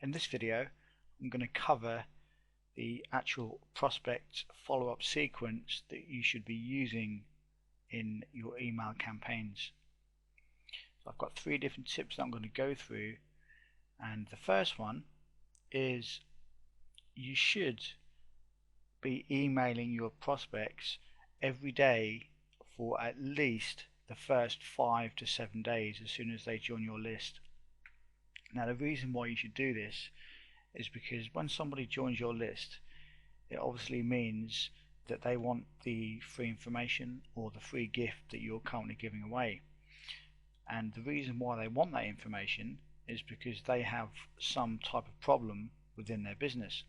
In this video, I'm going to cover the actual prospect follow-up sequence that you should be using in your email campaigns. So I've got 3 different tips that I'm going to go through, and the first one is you should be emailing your prospects every day for at least the first 5 to 7 days as soon as they join your list. Now, the reason why you should do this is because when somebody joins your list, it obviously means that they want the free information or the free gift that you're currently giving away. And the reason why they want that information is because they have some type of problem within their business.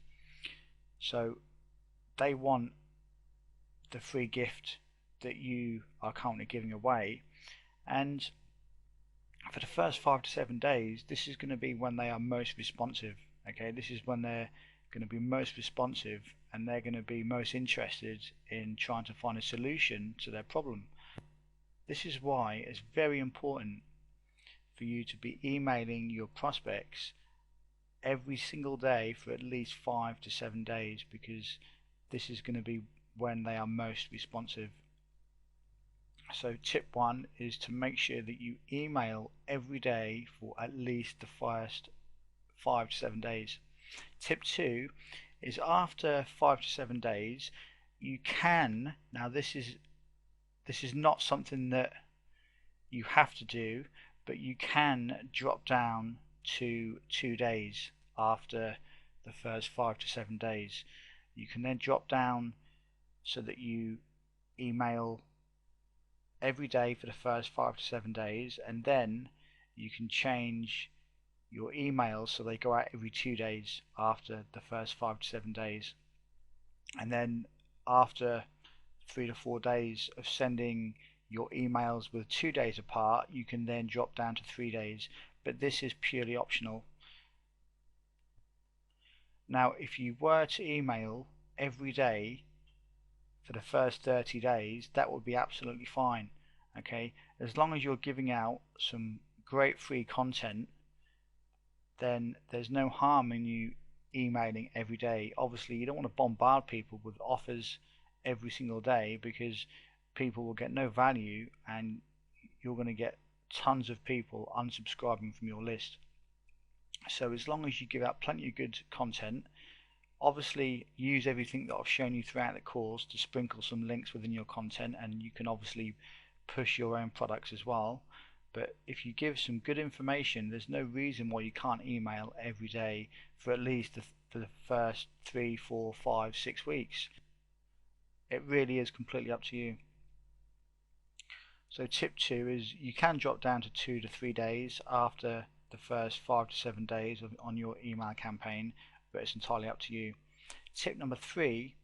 So they want the free gift that you are currently giving away, and for the first 5 to 7 days, this is going to be when they are most responsive. Okay, this is when they're going to be most responsive and they're going to be most interested in trying to find a solution to their problem. This is why it's very important for you to be emailing your prospects every single day for at least 5 to 7 days, because this is going to be when they are most responsive. So tip 1 is to make sure that you email every day for at least the first 5 to 7 days. Tip 2 is after 5 to 7 days you can, now this is not something that you have to do, but you can drop down to 2 days after the first 5 to 7 days. You can then drop down so that you email every day for the first 5 to 7 days, and then you can change your emails so they go out every 2 days after the first 5 to 7 days. And then after 3 to 4 days of sending your emails with 2 days apart, you can then drop down to 3 days, but this is purely optional. Now, if you were to email every day for the first 30 days, that would be absolutely fine. Okay, as long as you're giving out some great free content, then there's no harm in you emailing every day. Obviously, you don't want to bombard people with offers every single day, because people will get no value and you're going to get tons of people unsubscribing from your list. So as long as you give out plenty of good content, obviously use everything that I've shown you throughout the course to sprinkle some links within your content, and you can obviously push your own products as well. But if you give some good information, there's no reason why you can't email every day for at least for the first 3, 4, 5, 6 weeks. It really is completely up to you. So tip 2 is you can drop down to 2 to 3 days after the first 5 to 7 days on your email campaign, but it's entirely up to you. Tip number 3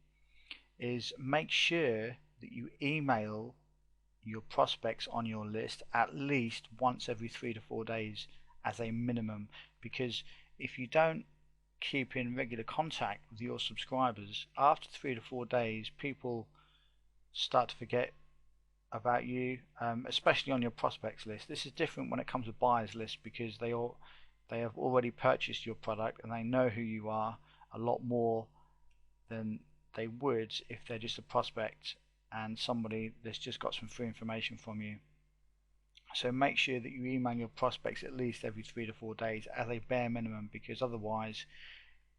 is make sure that you email your prospects on your list at least once every 3 to 4 days as a minimum, because if you don't keep in regular contact with your subscribers, after 3 to 4 days people start to forget about you, especially on your prospects list. This is different when it comes to buyers list, because they have already purchased your product and they know who you are a lot more than they would if they're just a prospect and somebody that's just got some free information from you. So make sure that you email your prospects at least every 3 to 4 days as a bare minimum, because otherwise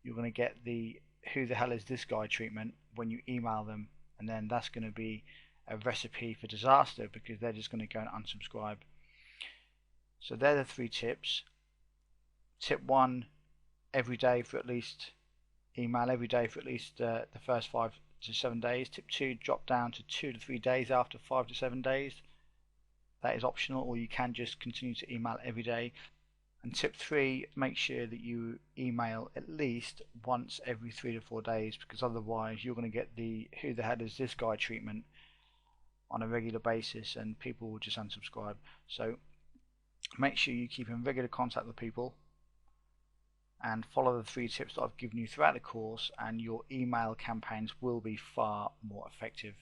you're going to get the "who the hell is this guy" treatment when you email them, and then that's going to be a recipe for disaster, because they're just going to go and unsubscribe. So they're the 3 tips. Tip 1, every day for at least email every day for at least the first 5 to 7 days. Tip 2, drop down to 2 to 3 days after 5 to 7 days. That is optional, or you can just continue to email every day. And tip 3, make sure that you email at least once every 3 to 4 days, because otherwise you're going to get the "who the hell is this guy" treatment on a regular basis and people will just unsubscribe. So make sure you keep in regular contact with people and follow the 3 tips that I've given you throughout the course, and your email campaigns will be far more effective.